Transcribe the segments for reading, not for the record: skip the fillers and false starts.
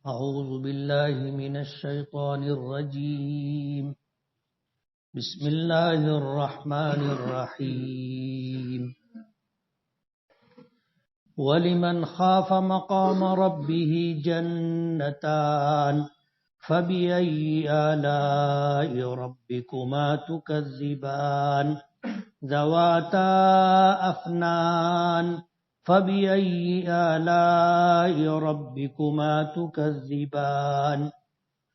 أعوذ بالله من الشيطان الرجيم. بسم الله الرحمن الرحيم. ولمن خاف مقام ربه جنتان فبأي آلاء ربكما تكذبان ذواتا أفنان فبأي آلاء ربكما تكذبان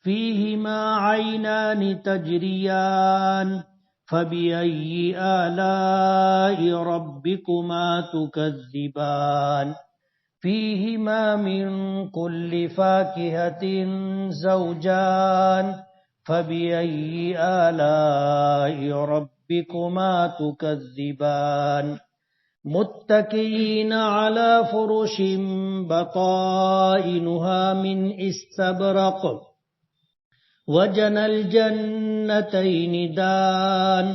فيهما عينان تجريان فبأي آلاء ربكما تكذبان فيهما من كل فاكهة زوجان فبأي آلاء ربكما تكذبان متكئين على فرش بطائنها من استبرق وجنى الجنتين دان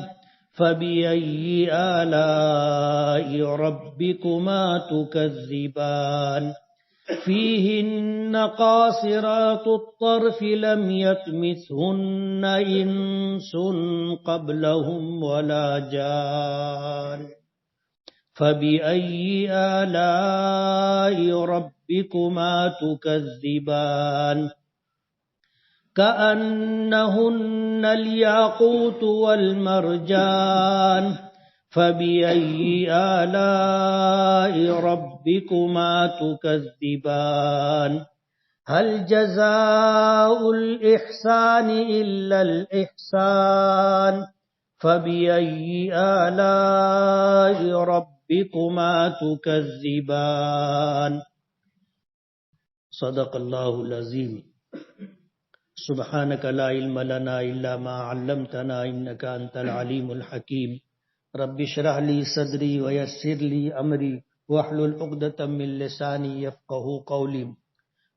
فبأي آلاء ربكما تكذبان فيهن قاصرات الطرف لم يطمثهن إنس قبلهم ولا جان فبأي آلاء ربكما تكذبان كأنهن الياقوت والمرجان فبأي آلاء ربكما تكذبان هل جزاء الإحسان إلا الإحسان فبأي آلاء ربكما تكذبان صدق الله العظيم. سبحانك لا علم لنا إلا ما علمتنا إنك أنت العليم الحكيم. رب اشرح لي صدري ويسر لي أمري واحلل عقدة من لساني يفقهوا قولي.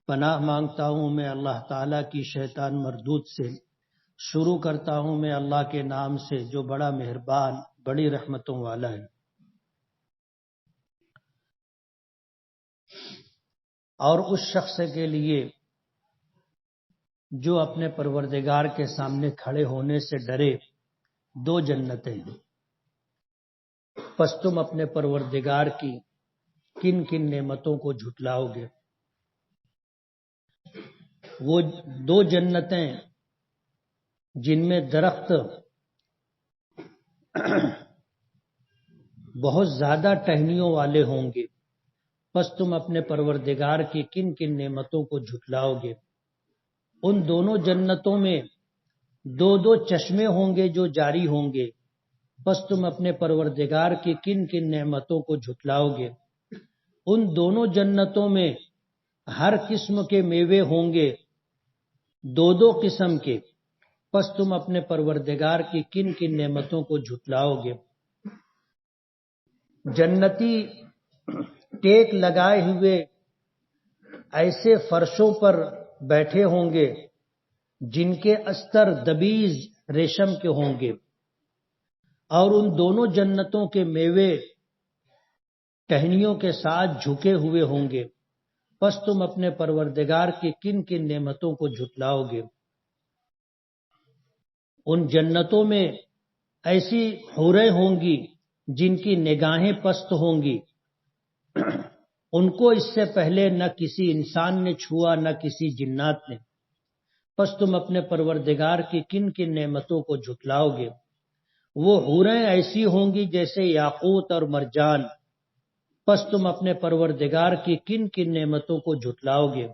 پناہ مانگتا ہوں میں اللہ تعالیٰ کی شیطان مردود سے. شروع کرتا ہوں میں اللہ کے نام سے جو بڑا مہربان بڑی رحمتوں والا ہے. اور اس شخص کے لیے جو اپنے پروردگار کے سامنے کھڑے ہونے سے ڈرے دو جنتیں ہیں. پس تم اپنے پروردگار کی کن کن نعمتوں کو جھٹلاؤ گے؟ وہ دو جنتیں جن میں درخت بہت زیادہ ٹہنیوں والے ہوں گے. پس تم اپنے پروردگار کی کن کن نعمتوں کو جھٹلاؤ گے؟ ان دونوں جنتوں میں دو دو چشمے ہوں گے جو جاری ہوں گے. پس تم اپنے پروردگار کی کن کن نعمتوں کو جھٹلاؤ گے؟ ان دونوں جنتوں میں ہر قسم کے میوے ہوں گے دو دو قسم کے. پس تم اپنے پروردگار کی کن کن نعمتوں کو جھٹلاؤ گے؟ جنتی ٹیک لگائے ہوئے ایسے فرشوں پر بیٹھے ہوں گے جن کے استر دبیز ریشم کے ہوں گے. اور ان دونوں جنتوں کے میوے ٹہنیوں کے ساتھ جھکے ہوئے ہوں گے. پس تم اپنے پروردگار کی کن کن نعمتوں کو جھٹلاؤ گے؟ ان جنتوں میں ایسی حوریں ہوں گی جن کی نگاہیں پست ہوں گی. ان کو اس سے پہلے نہ کسی انسان نے چھوا نہ کسی جنات نے. پس تم اپنے پروردگار کی کن کن نعمتوں کو جھٹلاؤ گے؟ وہ حوریں ایسی ہوں گی جیسے یاقوت اور مرجان. پس تم اپنے پروردگار کی کن کن نعمتوں کو جھٹلاؤ گے؟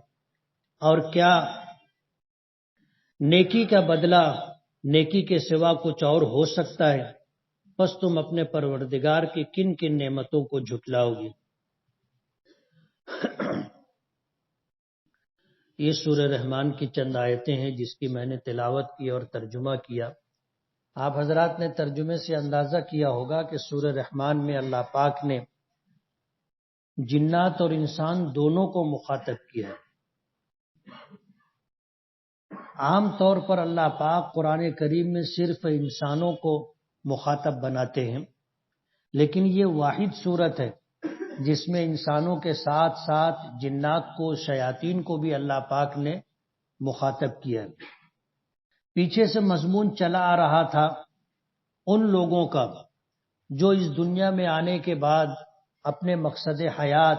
اور کیا نیکی کا بدلہ نیکی کے سوا کچھ اور ہو سکتا ہے؟ پس تم اپنے پروردگار کی کن کن نعمتوں کو جھٹلاؤ گے؟ یہ سورہ رحمان کی چند آیتیں ہیں جس کی میں نے تلاوت کی اور ترجمہ کیا. آپ حضرات نے ترجمے سے اندازہ کیا ہوگا کہ سورہ رحمان میں اللہ پاک نے جنات اور انسان دونوں کو مخاطب کیا ہے. عام طور پر اللہ پاک قرآن کریم میں صرف انسانوں کو مخاطب بناتے ہیں، لیکن یہ واحد صورت ہے جس میں انسانوں کے ساتھ ساتھ جنات کو، شیاطین کو بھی اللہ پاک نے مخاطب کیا۔ پیچھے سے مضمون چلا آ رہا تھا ان لوگوں کا جو اس دنیا میں آنے کے بعد اپنے مقصد حیات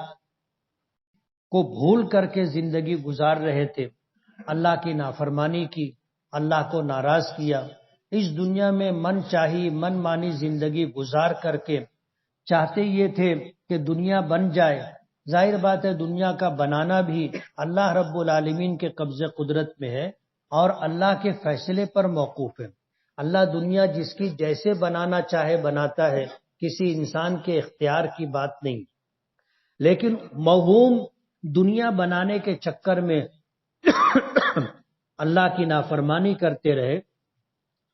کو بھول کر کے زندگی گزار رہے تھے، اللہ کی نافرمانی کی، اللہ کو ناراض کیا، اس دنیا میں من چاہی من مانی زندگی گزار کر کے چاہتے یہ تھے کہ دنیا بن جائے۔ ظاہر بات ہے دنیا کا بنانا بھی اللہ رب العالمین کے قبضے قدرت میں ہے اور اللہ کے فیصلے پر موقوف ہے۔ اللہ دنیا جس کی جیسے بنانا چاہے بناتا ہے، کسی انسان کے اختیار کی بات نہیں۔ لیکن موہوم دنیا بنانے کے چکر میں اللہ کی نافرمانی کرتے رہے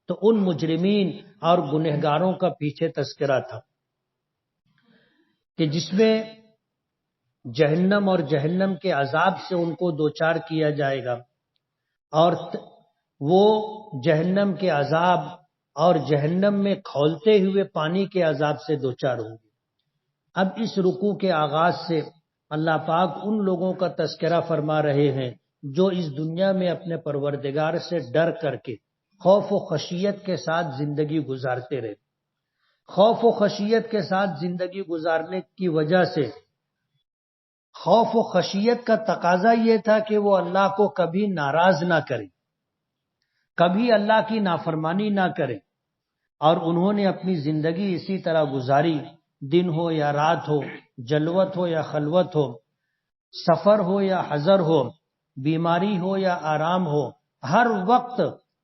تو ان مجرمین اور گنہگاروں کا پیچھے تذکرہ تھا کہ جس میں جہنم اور جہنم کے عذاب سے ان کو دوچار کیا جائے گا، اور وہ جہنم کے عذاب اور جہنم میں کھولتے ہوئے پانی کے عذاب سے دوچار ہوں گے۔ اب اس رکوع کے آغاز سے اللہ پاک ان لوگوں کا تذکرہ فرما رہے ہیں جو اس دنیا میں اپنے پروردگار سے ڈر کر کے خوف و خشیت کے ساتھ زندگی گزارتے رہے۔ خوف و خشیت کے ساتھ زندگی گزارنے کی وجہ سے خوف و خشیت کا تقاضا یہ تھا کہ وہ اللہ کو کبھی ناراض نہ کریں، کبھی اللہ کی نافرمانی نہ کریں، اور انہوں نے اپنی زندگی اسی طرح گزاری، دن ہو یا رات ہو، جلوت ہو یا خلوت ہو، سفر ہو یا حضر ہو، بیماری ہو یا آرام ہو، ہر وقت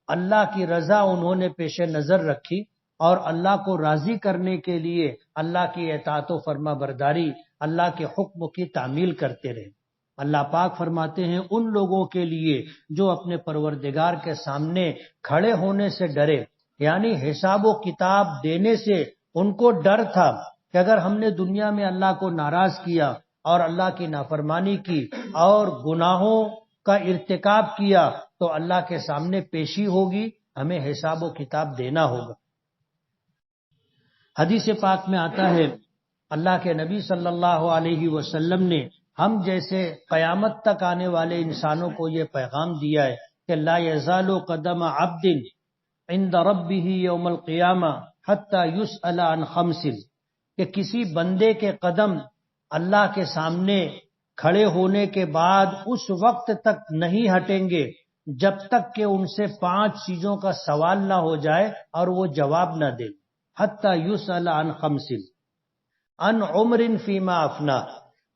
اللہ کی رضا انہوں نے پیش نظر رکھی اور اللہ کو راضی کرنے کے لیے اللہ کی اطاعت و فرما برداری، اللہ کے حکم کی تعمیل کرتے رہے۔ اللہ پاک فرماتے ہیں ان لوگوں کے لیے جو اپنے پروردگار کے سامنے کھڑے ہونے سے ڈرے، یعنی حساب و کتاب دینے سے ان کو ڈر تھا کہ اگر ہم نے دنیا میں اللہ کو ناراض کیا اور اللہ کی نافرمانی کی اور گناہوں کا ارتکاب کیا تو اللہ کے سامنے پیشی ہوگی، ہمیں حساب و کتاب دینا ہوگا۔ حدیث پاک میں آتا ہے اللہ کے نبی صلی اللہ علیہ وسلم نے ہم جیسے قیامت تک آنے والے انسانوں کو یہ پیغام دیا ہے کہ لا یزال قدم عبد عند ربه یوم القیامہ حتی یسأل عن خمس، کہ کسی بندے کے قدم اللہ کے سامنے کھڑے ہونے کے بعد اس وقت تک نہیں ہٹیں گے جب تک کہ ان سے 5 چیزوں کا سوال نہ ہو جائے اور وہ جواب نہ دیں۔ حتی یسأل عن خمس عن عمر فیما افنا،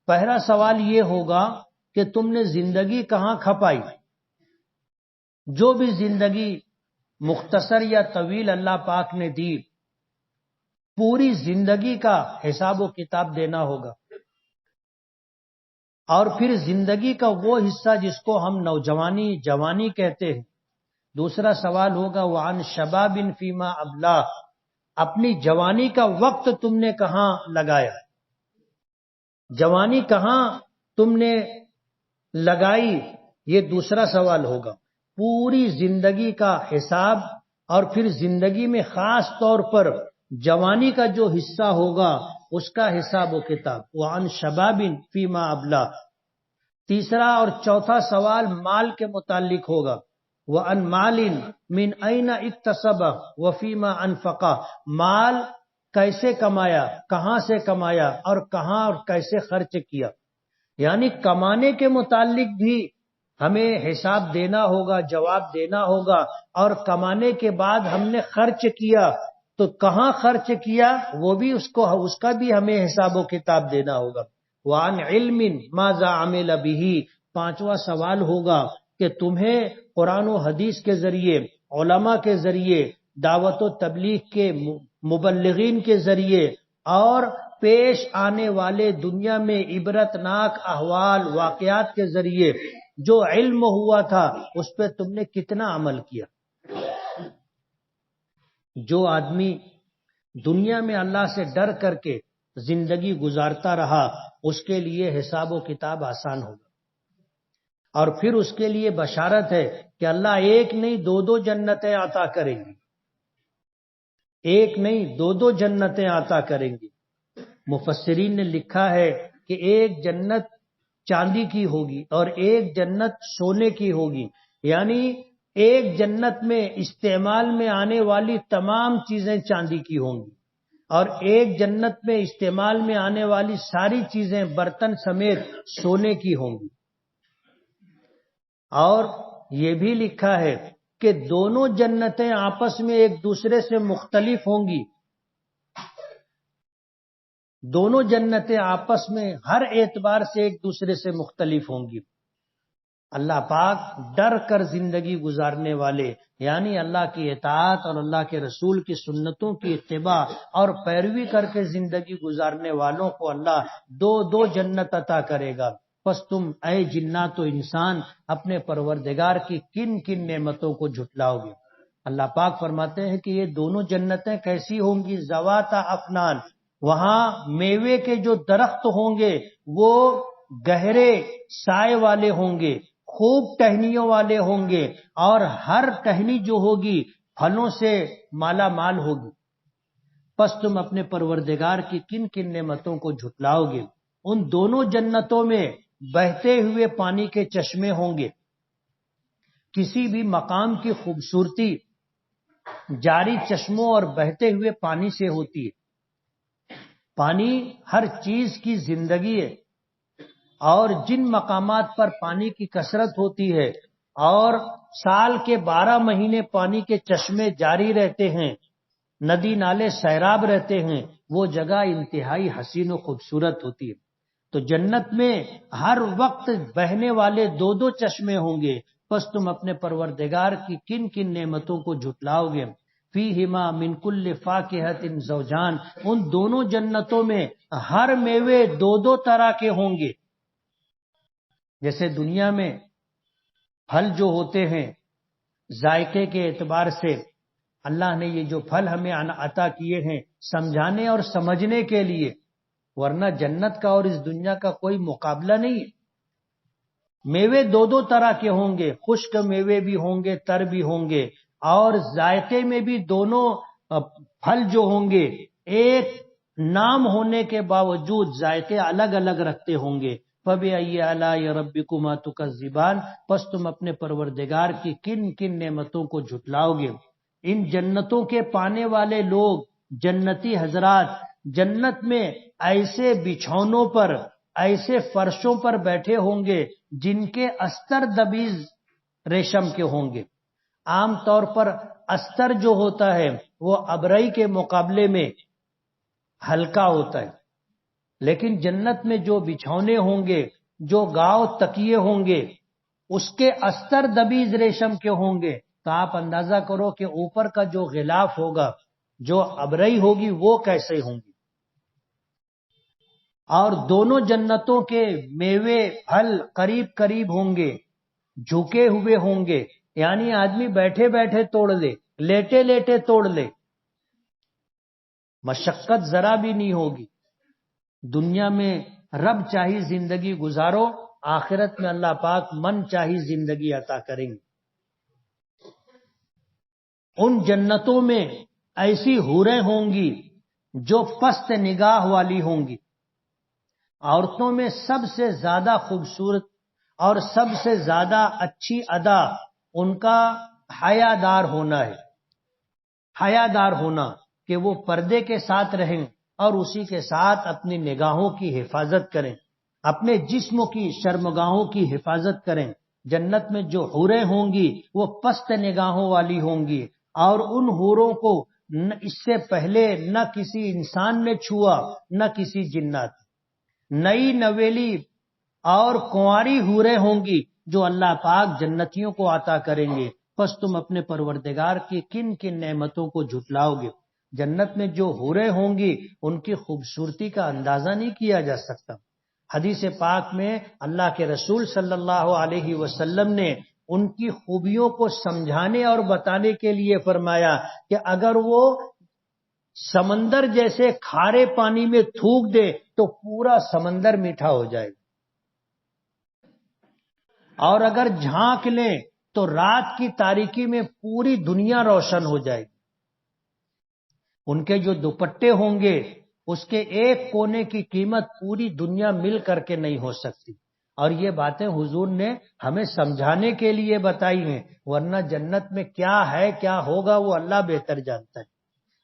پہلا سوال یہ ہوگا کہ تم نے زندگی کہاں کھپائی؟ جو بھی زندگی مختصر یا طویل اللہ پاک نے دی، پوری زندگی کا حساب و کتاب دینا ہوگا۔ اور پھر زندگی کا وہ حصہ جس کو ہم نوجوانی جوانی کہتے ہیں۔ دوسرا سوال ہوگا وعن شباب فیما ابلا، اپنی جوانی کا وقت تم نے کہاں لگایا، جوانی کہاں تم نے لگائی، یہ دوسرا سوال ہوگا۔ پوری زندگی کا حساب اور پھر زندگی میں خاص طور پر جوانی کا جو حصہ ہوگا اس کا حساب و کتاب۔ وعن شباب فیما ابلا۔ تیسرا اور چوتھا سوال مال کے متعلق ہوگا۔ وعن مال من این اکتسب وفیما انفقا، مال کیسے کمایا، کہاں سے کمایا اور کہاں اور کیسے خرچ کیا، یعنی کمانے کے متعلق بھی ہمیں حساب دینا ہوگا، جواب دینا ہوگا، اور کمانے کے بعد ہم نے خرچ کیا تو کہاں خرچ کیا وہ بھی اس کا بھی ہمیں حساب و کتاب دینا ہوگا۔ وعن علم ماذا عمل به، پانچواں سوال ہوگا کہ تمہیں قرآن و حدیث کے ذریعے، علماء کے ذریعے، دعوت و تبلیغ کے مبلغین کے ذریعے اور پیش آنے والے دنیا میں عبرتناک احوال واقعات کے ذریعے جو علم ہوا تھا اس پہ تم نے کتنا عمل کیا۔ جو آدمی دنیا میں اللہ سے ڈر کر کے زندگی گزارتا رہا اس کے لیے حساب و کتاب آسان ہوگا، اور پھر اس کے لیے بشارت ہے کہ اللہ ایک نہیں 2 جنتیں عطا کریں گے، ایک نہیں 2 جنتیں عطا کریں گے۔ مفسرین نے لکھا ہے کہ ایک جنت چاندی کی ہوگی اور ایک جنت سونے کی ہوگی، یعنی ایک جنت میں استعمال میں آنے والی تمام چیزیں چاندی کی ہوں گی اور ایک جنت میں استعمال میں آنے والی ساری چیزیں برتن سمیت سونے کی ہوں گی۔ اور یہ بھی لکھا ہے کہ دونوں جنتیں آپس میں ایک دوسرے سے مختلف ہوں گی، دونوں جنتیں آپس میں ہر اعتبار سے ایک دوسرے سے مختلف ہوں گی۔ اللہ پاک ڈر کر زندگی گزارنے والے، یعنی اللہ کی اطاعت اور اللہ کے رسول کی سنتوں کی اتباع اور پیروی کر کے زندگی گزارنے والوں کو اللہ دو جنت عطا کرے گا۔ پس تم اے جنات و انسان اپنے پروردگار کی کن کن نعمتوں کو جھٹلاؤ گے؟ اللہ پاک فرماتے ہیں کہ یہ دونوں جنتیں کیسی ہوں گی؟ ذواتا افنان، وہاں میوے کے جو درخت ہوں گے وہ گہرے سائے والے ہوں گے، خوب ٹہنیوں والے ہوں گے، اور ہر ٹہنی جو ہوگی پھلوں سے مالا مال ہوگی۔ پس تم اپنے پروردگار کی کن کن نعمتوں کو جھٹلاؤ گے؟ ان دونوں جنتوں میں بہتے ہوئے پانی کے چشمے ہوں گے۔ کسی بھی مقام کی خوبصورتی جاری چشموں اور بہتے ہوئے پانی سے ہوتی ہے۔ پانی ہر چیز کی زندگی ہے، اور جن مقامات پر پانی کی کثرت ہوتی ہے اور سال کے 12 مہینے پانی کے چشمے جاری رہتے ہیں، ندی نالے سیراب رہتے ہیں، وہ جگہ انتہائی حسین و خوبصورت ہوتی ہے۔ تو جنت میں ہر وقت بہنے والے دو چشمے ہوں گے۔ پس تم اپنے پروردگار کی کن کن نعمتوں کو جھٹلاؤ گے؟ فیہما من کل فاکہۃ زوجان، ان دونوں جنتوں میں ہر میوے دو طرح کے ہوں گے۔ جیسے دنیا میں پھل جو ہوتے ہیں ذائقے کے اعتبار سے اللہ نے یہ جو پھل ہمیں عطا کیے ہیں سمجھانے اور سمجھنے کے لیے، ورنہ جنت کا اور اس دنیا کا کوئی مقابلہ نہیں ہے۔ میوے دو طرح کے ہوں گے، خشک میوے بھی ہوں گے، تر بھی ہوں گے، اور ذائقے میں بھی دونوں پھل جو ہوں گے ایک نام ہونے کے باوجود ذائقے الگ الگ رکھتے ہوں گے۔ فَبِأَيِّ آلَاءِ رَبِّكُمَا تُكَذِّبَانِ، پس تم اپنے پروردگار کی کن کن نعمتوں کو جھٹلاؤ گے؟ ان جنتوں کے پانے والے لوگ، جنتی حضرات، جنت میں ایسے بچھونوں پر، ایسے فرشوں پر بیٹھے ہوں گے جن کے استر دبیز ریشم کے ہوں گے۔ عام طور پر استر جو ہوتا ہے وہ ابرئی کے مقابلے میں ہلکا ہوتا ہے، لیکن جنت میں جو بچھونے ہوں گے، جو گاؤ تکیے ہوں گے، اس کے استر دبیز ریشم کے ہوں گے۔ تو آپ اندازہ کرو کہ اوپر کا جو غلاف ہوگا، جو ابرئی ہوگی، وہ کیسے ہوں گی۔ اور دونوں جنتوں کے میوے پھل قریب قریب ہوں گے، جھکے ہوئے ہوں گے، یعنی آدمی بیٹھے بیٹھے توڑ لے، لیٹے لیٹے توڑ لے، مشقت ذرا بھی نہیں ہوگی۔ دنیا میں رب چاہی زندگی گزارو، آخرت میں اللہ پاک من چاہی زندگی عطا کریں گے۔ ان جنتوں میں ایسی حوریں ہوں گی جو پست نگاہ والی ہوں گی۔ عورتوں میں سب سے زیادہ خوبصورت اور سب سے زیادہ اچھی ادا ان کا حیا دار ہونا ہے۔ حیا دار ہونا کہ وہ پردے کے ساتھ رہیں اور اسی کے ساتھ اپنی نگاہوں کی حفاظت کریں، اپنے جسم کی شرمگاہوں کی حفاظت کریں۔ جنت میں جو حوریں ہوں گی وہ پست نگاہوں والی ہوں گی، اور ان حوروں کو اس سے پہلے نہ کسی انسان نے چھوا نہ کسی جنات۔ نئی نویلی اور کنواری حوریں ہوں گی جو اللہ پاک جنتیوں کو عطا کریں گے۔ پس تم اپنے پروردگار کی کن کن نعمتوں کو جھٹلاؤ گے؟ جنت میں جو حوریں ہوں گی ان کی خوبصورتی کا اندازہ نہیں کیا جا سکتا۔ حدیث پاک میں اللہ کے رسول صلی اللہ علیہ وسلم نے ان کی خوبیوں کو سمجھانے اور بتانے کے لیے فرمایا کہ اگر وہ سمندر جیسے کھارے پانی میں تھوک دے تو پورا سمندر میٹھا ہو جائے گا، اور اگر جھانک لیں تو رات کی تاریکی میں پوری دنیا روشن ہو جائے گی۔ ان کے جو دوپٹے ہوں گے اس کے ایک کونے کی قیمت پوری دنیا مل کر کے نہیں ہو سکتی. اور یہ باتیں حضور نے ہمیں سمجھانے کے لیے بتائی ہیں، ورنہ جنت میں کیا ہے کیا ہوگا وہ اللہ بہتر جانتا ہے.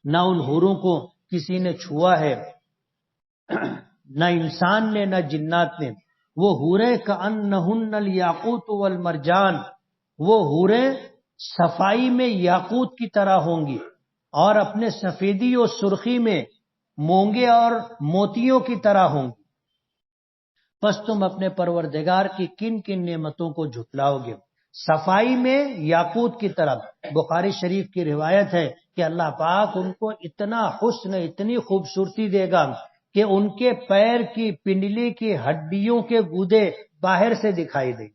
نہ ان حوروں کو کسی نے چھوا ہے، نہ انسان نے نہ جنات نے. وہ حوریں کأنہن الیاقوت والمرجان، وہ حوریں صفائی میں یاقوت کی طرح ہوں گی اور اپنے سفیدی اور سرخی میں مونگے اور موتیوں کی طرح ہوں گی. پس تم اپنے پروردگار کی کن کن نعمتوں کو جھٹلاؤ گے؟ صفائی میں یاقوت کی طرح. بخاری شریف کی روایت ہے کہ اللہ پاک ان کو اتنا حسن، اتنی خوبصورتی دے گا کہ ان کے پیر کی پنڈلی کی ہڈیوں کے گودے باہر سے دکھائی دیں.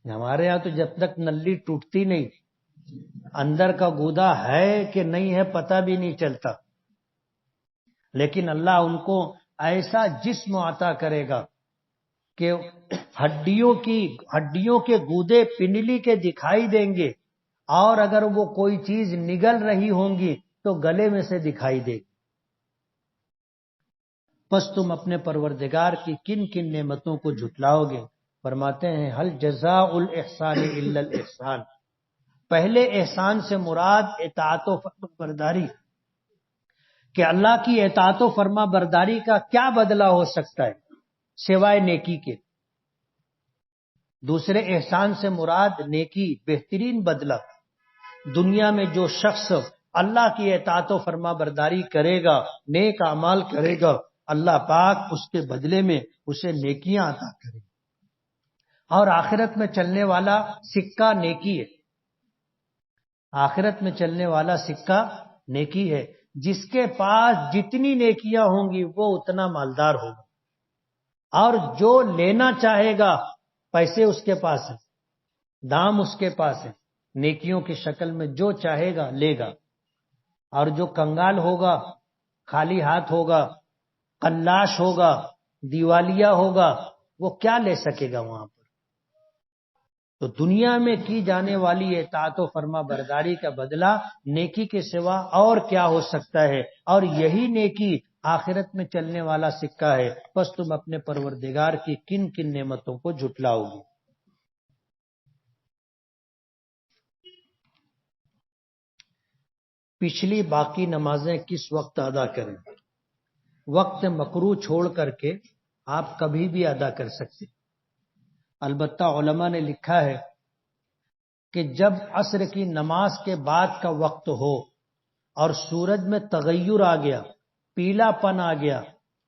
ہمارے ہاں تو جب تک نلی ٹوٹتی نہیں، اندر کا گودا ہے کہ نہیں ہے پتہ بھی نہیں چلتا. لیکن اللہ ان کو ایسا جسم عطا کرے گا کہ ہڈیوں کے گودے پنڈلی کے دکھائی دیں گے، اور اگر وہ کوئی چیز نگل رہی ہوں گی تو گلے میں سے دکھائی دے گی. پس تم اپنے پروردگار کی کن کن نعمتوں کو جھٹلاؤ گے؟ فرماتے ہیں حل جزاء الاحسان الا الاحسان. پہلے احسان سے مراد اطاعت و فرما برداری، کہ اللہ کی اطاعت و فرما برداری کا کیا بدلہ ہو سکتا ہے سوائے نیکی کے. دوسرے احسان سے مراد نیکی، بہترین بدلہ. دنیا میں جو شخص اللہ کی اطاعت و فرما برداری کرے گا، نیک اعمال کرے گا، اللہ پاک اس کے بدلے میں اسے نیکیاں عطا کرے گا. اور آخرت میں چلنے والا سکہ نیکی ہے. آخرت میں چلنے والا سکہ نیکی ہے. جس کے پاس جتنی نیکیاں ہوں گی وہ اتنا مالدار ہوگا، اور جو لینا چاہے گا پیسے اس کے پاس ہیں، دام اس کے پاس ہے، نیکیوں کی شکل میں جو چاہے گا لے گا. اور جو کنگال ہوگا، خالی ہاتھ ہوگا، قلاش ہوگا، دیوالیہ ہوگا، وہ کیا لے سکے گا وہاں پر؟ تو دنیا میں کی جانے والی اطاعت و فرما برداری کا بدلہ نیکی کے سوا اور کیا ہو سکتا ہے؟ اور یہی نیکی آخرت میں چلنے والا سکہ ہے. پس تم اپنے پروردگار کی کن کن نعمتوں کو جھٹلاؤ گے؟ پچھلی باقی نمازیں کس وقت ادا کریں؟ وقت مکروہ چھوڑ کر کے آپ کبھی بھی ادا کر سکتے. البتہ علماء نے لکھا ہے کہ جب عصر کی نماز کے بعد کا وقت ہو اور سورج میں تغیر آ گیا، پیلا پن آ گیا،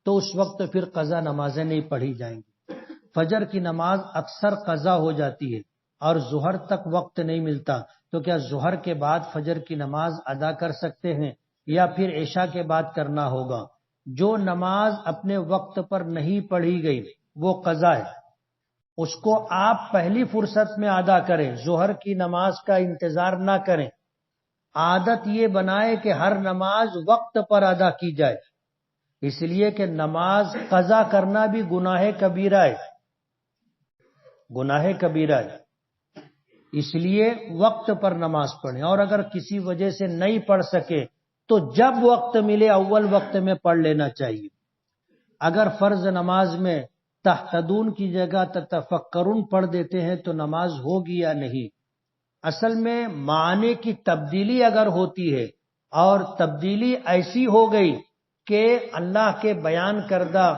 تو اس وقت پھر قضا نمازیں نہیں پڑھی جائیں گی. فجر کی نماز اکثر قضا ہو جاتی ہے اور ظہر تک وقت نہیں ملتا، تو کیا ظہر کے بعد فجر کی نماز ادا کر سکتے ہیں یا پھر عشاء کے بعد کرنا ہوگا؟ جو نماز اپنے وقت پر نہیں پڑھی گئی وہ قضا ہے، اس کو آپ پہلی فرصت میں ادا کریں، ظہر کی نماز کا انتظار نہ کریں. عادت یہ بنائے کہ ہر نماز وقت پر ادا کی جائے، اس لیے کہ نماز قضا کرنا بھی گناہ کبیرہ ہے، گناہ کبیرہ ہے. اس لیے وقت پر نماز پڑھیں، اور اگر کسی وجہ سے نہیں پڑھ سکے تو جب وقت ملے اول وقت میں پڑھ لینا چاہیے. اگر فرض نماز میں تہتدون کی جگہ تتفکرون پڑھ دیتے ہیں تو نماز ہوگی یا نہیں؟ اصل میں معنی کی تبدیلی اگر ہوتی ہے اور تبدیلی ایسی ہو گئی کہ اللہ کے بیان کردہ،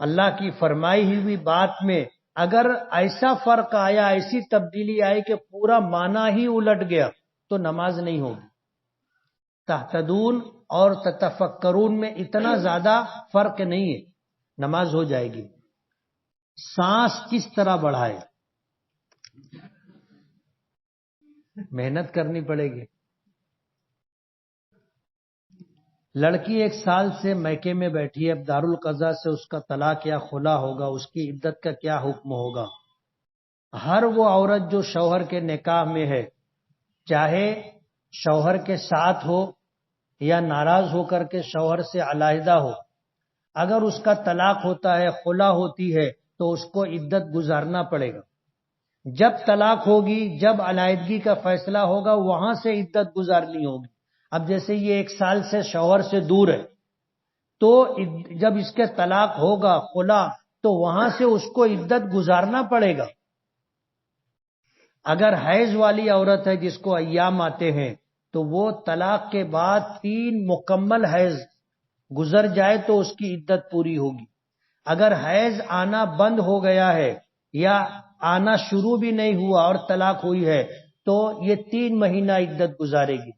اللہ کی فرمائی ہوئی بات میں اگر ایسا فرق آیا، ایسی تبدیلی آئی کہ پورا معنی ہی الٹ گیا، تو نماز نہیں ہوگی. تہتدون اور تتفکرون میں اتنا زیادہ فرق نہیں ہے، نماز ہو جائے گی. سانس کس طرح بڑھائے؟ محنت کرنی پڑے گی. لڑکی 1 سال سے میکے میں بیٹھی ہے، اب دارالقضا سے اس کا طلاق یا خلا ہوگا، اس کی عدت کا کیا حکم ہوگا؟ ہر وہ عورت جو شوہر کے نکاح میں ہے، چاہے شوہر کے ساتھ ہو یا ناراض ہو کر کے شوہر سے علیحدہ ہو، اگر اس کا طلاق ہوتا ہے، خلا ہوتی ہے، تو اس کو عدت گزارنا پڑے گا. جب طلاق ہوگی، جب علیحدگی کا فیصلہ ہوگا، وہاں سے عدت گزارنی ہوگی. اب جیسے یہ 1 سال سے شوہر سے دور ہے، تو جب اس کے طلاق ہوگا، خلا، تو وہاں سے اس کو عدت گزارنا پڑے گا۔ اگر حیض والی عورت ہے جس کو ایام آتے ہیں، تو وہ طلاق کے بعد 3 مکمل حیض گزر جائے تو اس کی عدت پوری ہوگی۔ اگر حیض آنا بند ہو گیا ہے یا آنا شروع بھی نہیں ہوا اور طلاق ہوئی ہے تو یہ 3 مہینہ عدت گزارے گی۔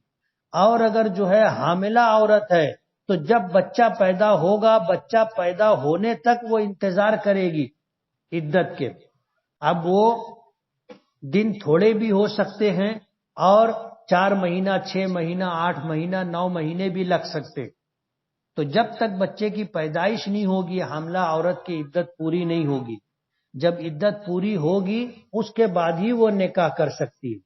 اور اگر جو ہے حاملہ عورت ہے تو جب بچہ پیدا ہوگا، بچہ پیدا ہونے تک وہ انتظار کرے گی عدت کے۔ اب وہ دن تھوڑے بھی ہو سکتے ہیں اور 4 مہینہ، 6 مہینہ، 8 مہینہ، 9 مہینے بھی لگ سکتے۔ تو جب تک بچے کی پیدائش نہیں ہوگی حاملہ عورت کی عدت پوری نہیں ہوگی۔ جب عدت پوری ہوگی اس کے بعد ہی وہ نکاح کر سکتی ہے۔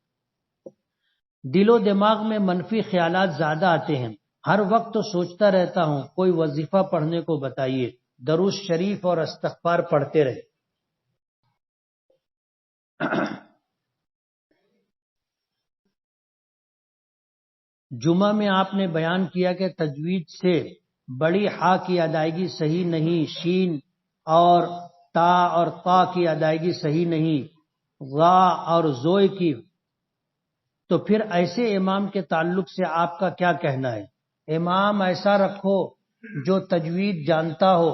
دل و دماغ میں منفی خیالات زیادہ آتے ہیں، ہر وقت تو سوچتا رہتا ہوں کوئی وظیفہ پڑھنے کو بتائیے، درود شریف اور استغفار پڑھتے رہے۔ جمعہ میں آپ نے بیان کیا کہ تجوید سے بڑی ہا کی ادائیگی صحیح نہیں، شین اور تا اور طا کی ادائیگی صحیح نہیں، غا اور زوئے کی، تو پھر ایسے امام کے تعلق سے آپ کا کیا کہنا ہے؟ امام ایسا رکھو جو تجوید جانتا ہو،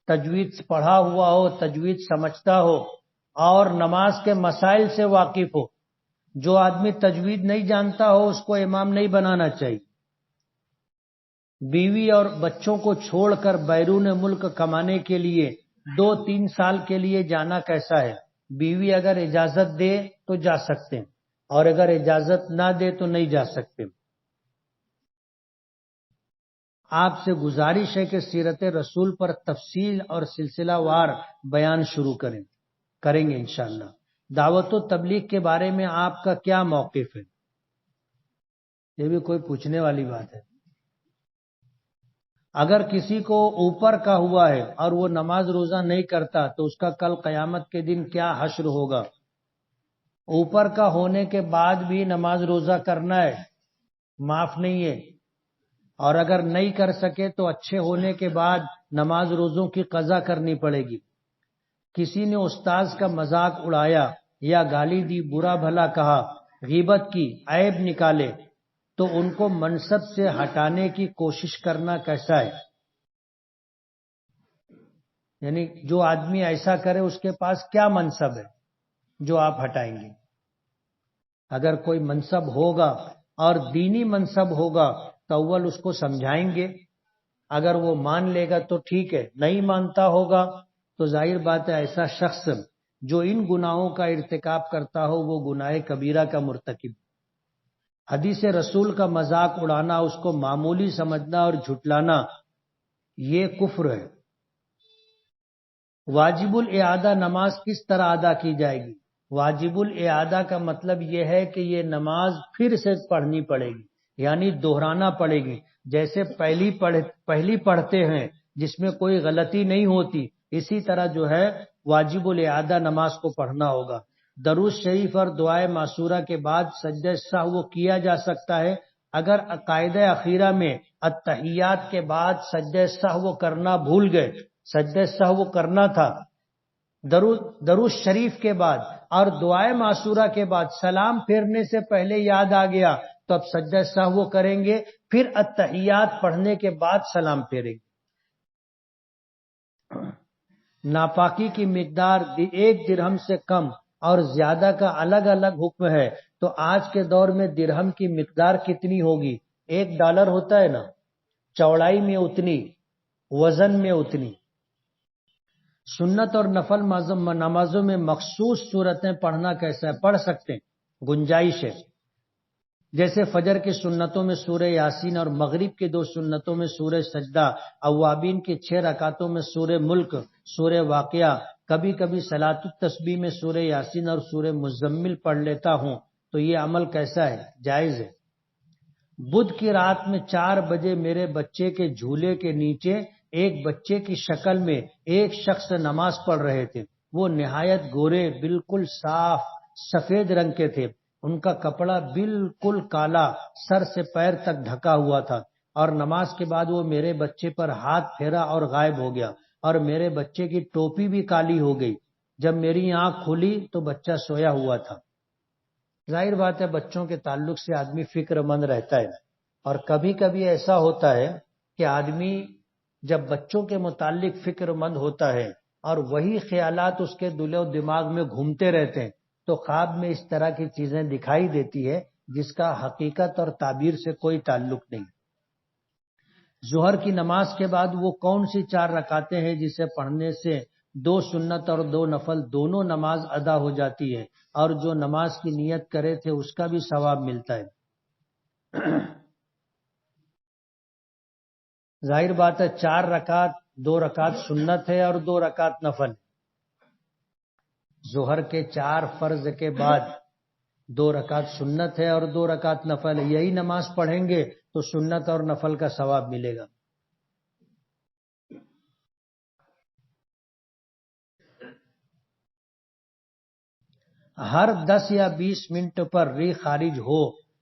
تجوید پڑھا ہوا ہو، تجوید سمجھتا ہو اور نماز کے مسائل سے واقف ہو۔ جو آدمی تجوید نہیں جانتا ہو اس کو امام نہیں بنانا چاہیے۔ بیوی اور بچوں کو چھوڑ کر بیرون ملک کمانے کے لیے 2-3 سال کے لیے جانا کیسا ہے؟ بیوی اگر اجازت دے تو جا سکتے ہیں اور اگر اجازت نہ دے تو نہیں جا سکتے۔ آپ سے گزارش ہے کہ سیرت رسول پر تفصیل اور سلسلہ وار بیان شروع کریں گے انشاءاللہ۔ دعوت و تبلیغ کے بارے میں آپ کا کیا موقف ہے؟ یہ بھی کوئی پوچھنے والی بات ہے۔ اگر کسی کو اوپر کا ہوا ہے اور وہ نماز روزہ نہیں کرتا تو اس کا کل قیامت کے دن کیا حشر ہوگا؟ اوپر کا ہونے کے بعد بھی نماز روزہ کرنا ہے، معاف نہیں ہے، اور اگر نہیں کر سکے تو اچھے ہونے کے بعد نماز روزوں کی قضا کرنی پڑے گی۔ کسی نے استاذ کا مذاق اڑایا یا گالی دی، برا بھلا کہا، غیبت کی، عیب نکالے تو ان کو منصب سے ہٹانے کی کوشش کرنا کیسا ہے؟ یعنی جو آدمی ایسا کرے اس کے پاس کیا منصب ہے جو آپ ہٹائیں گے؟ اگر کوئی منصب ہوگا اور دینی منصب ہوگا تو اول اس کو سمجھائیں گے، اگر وہ مان لے گا تو ٹھیک ہے، نہیں مانتا ہوگا تو ظاہر بات ہے ایسا شخص جو ان گناہوں کا ارتکاب کرتا ہو وہ گناہ کبیرہ کا مرتکب۔ حدیث رسول کا مذاق اڑانا، اس کو معمولی سمجھنا اور جھٹلانا یہ کفر ہے۔ واجب الاعادہ نماز کس طرح ادا کی جائے گی؟ واجب الاعادہ کا مطلب یہ ہے کہ یہ نماز پھر سے پڑھنی پڑے گی، یعنی دہرانا پڑے گی، جیسے پہلی پڑھتے ہیں جس میں کوئی غلطی نہیں ہوتی، اسی طرح جو ہے واجب الاعادہ نماز کو پڑھنا ہوگا۔ درود شریف اور دعائے معصورہ کے بعد سجدہ سہو کیا جا سکتا ہے۔ اگر عقائد اخیرہ میں التحیات کے بعد سجدہ سہو کرنا بھول گئے، سجدہ سہو کرنا تھا درود شریف کے بعد اور دعائے معصورہ کے بعد سلام پھیرنے سے پہلے یاد آ گیا تو اب سجدہ سہو کریں گے، پھر التحیات پڑھنے کے بعد سلام پھیریں گے۔ ناپاکی کی مقدار 1 درہم سے کم اور زیادہ کا الگ الگ حکم ہے، تو آج کے دور میں درہم کی مقدار کتنی ہوگی؟ $1 ہوتا ہے نا، چوڑائی میں اتنی، وزن میں اتنی۔ سنت اور نفل نمازوں میں مخصوص صورتیں پڑھنا کیسا ہے؟ پڑھ سکتے ہیں، گنجائش ہے۔ جیسے فجر کی سنتوں میں سورہ یاسین اور مغرب کی 2 سنتوں میں سورہ سجدہ، اوابین کی 6 رکعتوں میں سورہ ملک، سورہ واقعہ، کبھی کبھی صلاۃ التسبیح میں سورہ یاسین اور سورہ مزمل پڑھ لیتا ہوں، تو یہ عمل کیسا ہے؟ جائز ہے۔ بدھ کی رات میں 4 بجے میرے بچے کے جھولے کے نیچے ایک بچے کی شکل میں ایک شخص نماز پڑھ رہے تھے، وہ نہایت گورے، بالکل صاف سفید رنگ کے تھے، ان کا کپڑا بالکل کالا سر سے پیر تک ڈھکا ہوا تھا، اور نماز کے بعد وہ میرے بچے پر ہاتھ پھیرا اور غائب ہو گیا، اور میرے بچے کی ٹوپی بھی کالی ہو گئی۔ جب میری آنکھ کھلی تو بچہ سویا ہوا تھا۔ ظاہر بات ہے بچوں کے تعلق سے آدمی فکر مند رہتا ہے، اور کبھی کبھی ایسا ہوتا ہے کہ آدمی جب بچوں کے متعلق فکر مند ہوتا ہے اور وہی خیالات اس کے دل و دماغ میں گھومتے رہتے ہیں تو خواب میں اس طرح کی چیزیں دکھائی دیتی ہے جس کا حقیقت اور تعبیر سے کوئی تعلق نہیں۔ ظہر کی نماز کے بعد وہ کون سی 4 رکعتیں ہیں جسے پڑھنے سے 2 سنت اور 2 نفل دونوں نماز ادا ہو جاتی ہے، اور جو نماز کی نیت کرے تھے اس کا بھی ثواب ملتا ہے؟ ظاہر بات ہے 4 رکعت، 2 رکعت سنت ہے اور 2 رکعت نفل۔ ظہر کے 4 فرض کے بعد 2 رکعت سنت ہے اور 2 رکعت نفل ہے، یہی نماز پڑھیں گے تو سنت اور نفل کا ثواب ملے گا۔ ہر 10 یا 20 منٹ پر ری خارج ہو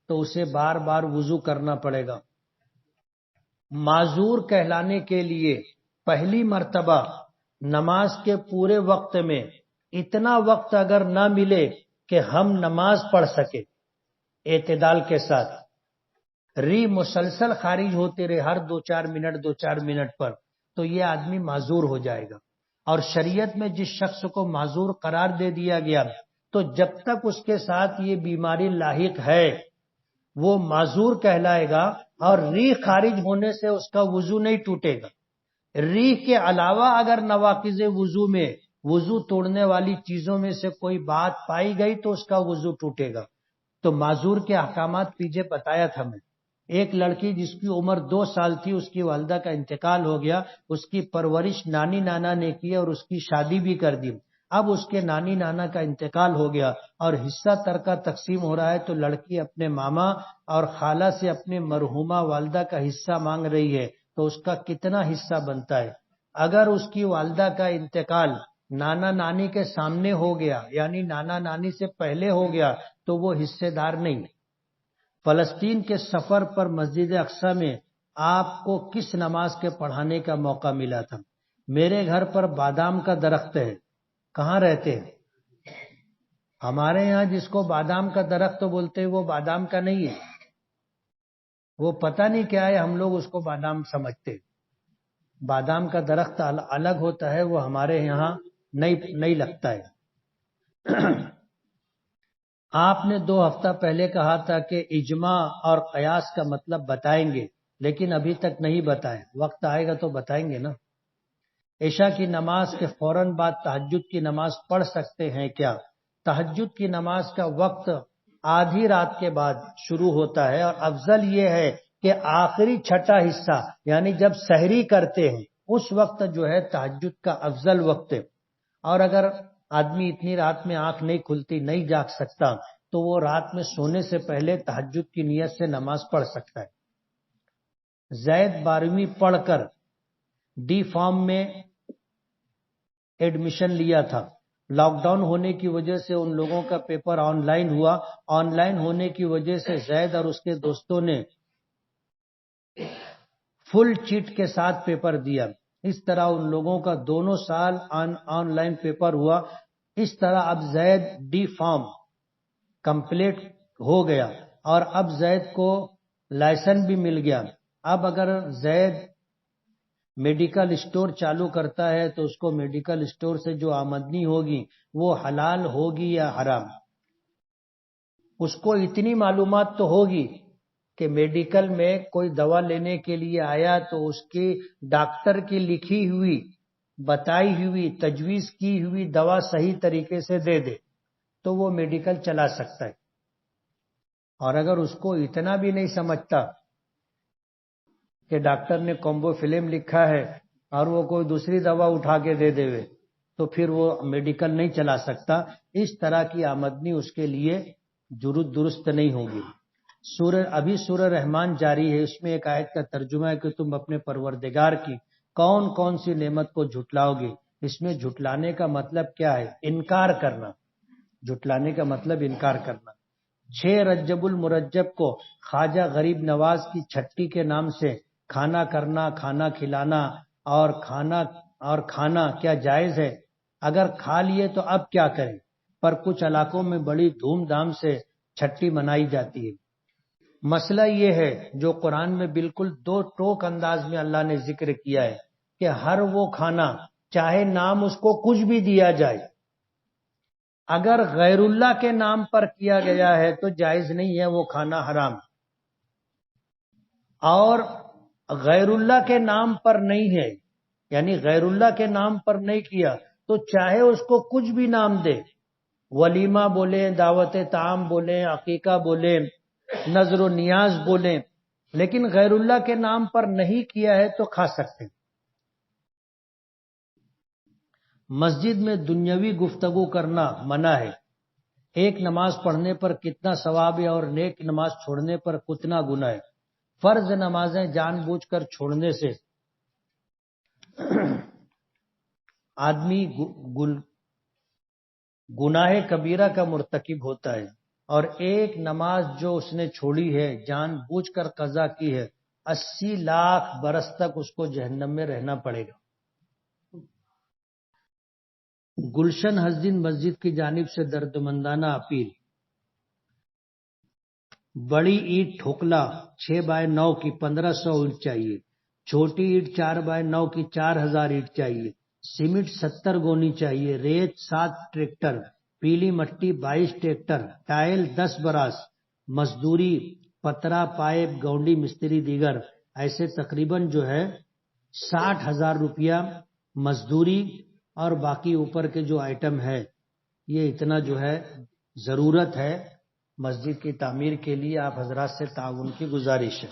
تو اسے بار بار وضو کرنا پڑے گا۔ معذور کہلانے کے لیے پہلی مرتبہ نماز کے پورے وقت میں اتنا وقت اگر نہ ملے کہ ہم نماز پڑھ سکے اعتدال کے ساتھ، ری مسلسل خارج ہوتے رہے ہر 2-4 منٹ پر، تو یہ آدمی معذور ہو جائے گا۔ اور شریعت میں جس شخص کو معذور قرار دے دیا گیا تو جب تک اس کے ساتھ یہ بیماری لاحق ہے وہ معذور کہلائے گا، اور ری خارج ہونے سے اس کا وضو نہیں ٹوٹے گا۔ ری کے علاوہ اگر نواقض وضو میں وضو توڑنے والی چیزوں میں سے کوئی بات پائی گئی تو اس کا وضو ٹوٹے گا۔ تو معذور کے احکامات پیچھے بتایا تھا میں۔ ایک لڑکی جس کی عمر 2 سال تھی، اس کی والدہ کا انتقال ہو گیا، اس کی پرورش نانی نانا نے کی اور اس کی شادی بھی کر دی۔ اب اس کے نانی نانا کا انتقال ہو گیا اور حصہ ترکہ تقسیم ہو رہا ہے، تو لڑکی اپنے ماما اور خالہ سے اپنے مرحومہ والدہ کا حصہ مانگ رہی ہے، تو اس کا کتنا حصہ بنتا ہے؟ اگر اس کی والدہ کا انتقال نانا نانی کے سامنے ہو گیا، یعنی نانا نانی سے پہلے ہو گیا، تو وہ حصے دار نہیں۔ فلسطین کے سفر پر مسجد اقصی میں آپ کو کس نماز کے پڑھانے کا موقع ملا تھا؟ میرے گھر پر بادام کا درخت ہے۔ کہاں رہتے ہیں؟ ہمارے یہاں جس کو بادام کا درخت بولتے ہیں وہ بادام کا نہیں ہے، وہ پتہ نہیں کیا ہے، ہم لوگ اس کو بادام سمجھتے۔ بادام کا درخت الگ ہوتا ہے، وہ ہمارے یہاں نہیں لگتا ہے۔ آپ نے 2 ہفتہ پہلے کہا تھا کہ اجماع اور قیاس کا مطلب بتائیں گے، لیکن ابھی تک نہیں بتائے، وقت آئے گا تو بتائیں گے نا۔ عشاء کی نماز کے فوراً بعد تہجد کی نماز پڑھ سکتے ہیں کیا؟ تہجد کی نماز کا وقت آدھی رات کے بعد شروع ہوتا ہے، اور افضل یہ ہے کہ آخری چھٹا حصہ یعنی جب سحری کرتے ہیں اس وقت جو ہے تہجد کا افضل وقت ہے۔ اور اگر آدمی اتنی رات میں آنکھ نہیں کھلتی، نہیں جاگ سکتا، تو وہ رات میں سونے سے پہلے تہجد کی نیت سے نماز پڑھ سکتا ہے۔ زید 12ویں پڑھ کر ڈی فارم میں ایڈمیشن لیا تھا، لاک ڈاؤن ہونے کی وجہ سے ان لوگوں کا پیپر آن لائن ہوا، آن لائن ہونے کی وجہ سے زید اور اس کے دوستوں نے فل چیٹ کے ساتھ پیپر دیا، اس طرح ان لوگوں کا دونوں سال آن لائن پیپر ہوا۔ اس طرح اب زید ڈی فارم کمپلیٹ ہو گیا اور اب زید کو لائسنس بھی مل گیا۔ اب اگر زید میڈیکل اسٹور چالو کرتا ہے تو اس کو میڈیکل اسٹور سے جو آمدنی ہوگی وہ حلال ہوگی یا حرام؟ اس کو اتنی معلومات تو ہوگی کہ میڈیکل میں کوئی دوا لینے کے لیے آیا تو اس کی ڈاکٹر کی لکھی ہوئی، بتائی ہوئی، تجویز کی ہوئی دوا صحیح طریقے سے دے دے تو وہ میڈیکل چلا سکتا ہے۔ اور اگر اس کو اتنا بھی نہیں سمجھتا کہ ڈاکٹر نے کومبو فلم لکھا ہے اور وہ کوئی دوسری دوا اٹھا کے دے دے تو پھر وہ میڈیکل نہیں چلا سکتا۔ اس طرح کی آمدنی اس کے لیے درست نہیں ہوگی۔ ابھی سورہ رحمان جاری ہے، اس میں ایک آیت کا ترجمہ ہے کہ تم اپنے پروردگار کی کون کون سی نعمت کو جھٹلاؤ گے۔ اس میں جھٹلانے کا مطلب کیا ہے؟ انکار کرنا۔ جھٹلانے کا مطلب انکار کرنا۔ 6 رجب المرجب کو خواجہ غریب نواز کی چھٹی کے نام سے کھانا کرنا، کھانا کھلانا اور کھانا کیا جائز ہے؟ اگر کھا لیے تو اب کیا کریں؟ پر کچھ علاقوں میں بڑی دھوم دھام سے چھٹی منائی جاتی ہے۔ مسئلہ یہ ہے جو قرآن میں بالکل دو ٹوک انداز میں اللہ نے ذکر کیا ہے کہ ہر وہ کھانا چاہے نام اس کو کچھ بھی دیا جائے، اگر غیر اللہ کے نام پر کیا گیا ہے تو جائز نہیں ہے، وہ کھانا حرام، اور غیر اللہ کے نام پر نہیں ہے، یعنی غیر اللہ کے نام پر نہیں کیا تو چاہے اس کو کچھ بھی نام دے، ولیمہ بولیں، دعوت طعام بولیں، عقیقہ بولیں، نظر و نیاز بولیں، لیکن غیر اللہ کے نام پر نہیں کیا ہے تو کھا سکتے ہیں۔ مسجد میں دنیاوی گفتگو کرنا منع ہے۔ ایک نماز پڑھنے پر کتنا ثواب ہے اور نیک نماز چھوڑنے پر کتنا گناہ ہے؟ فرض نمازیں جان بوجھ کر چھوڑنے سے آدمی گناہ کبیرہ کا مرتکب ہوتا ہے، اور ایک نماز جو اس نے چھوڑی ہے جان بوجھ کر قضا کی ہے 80 لاکھ برس تک اس کو جہنم میں رہنا پڑے گا۔ گلشن حسین مسجد کی جانب سے دردمندانہ اپیل۔ بڑی اینٹ ٹھوکلا 6x9 کی 1500 اینٹ چاہیے، چھوٹی اینٹ 4x9 کی 4000 اینٹ چاہیے، سیمنٹ 70 گونی چاہیے، ریت 7 ٹریکٹر، پیلی مٹی 22 ٹریکٹر، ٹائل 10 براس، مزدوری پترا پائپ گونڈی مستری دیگر، ایسے تقریباً جو ہے 60,000 روپیہ مزدوری، اور باقی اوپر کے جو آئٹم ہے یہ اتنا جو ہے ضرورت ہے مسجد کی تعمیر کے لیے۔ آپ حضرات سے تعاون کی گزارش ہے۔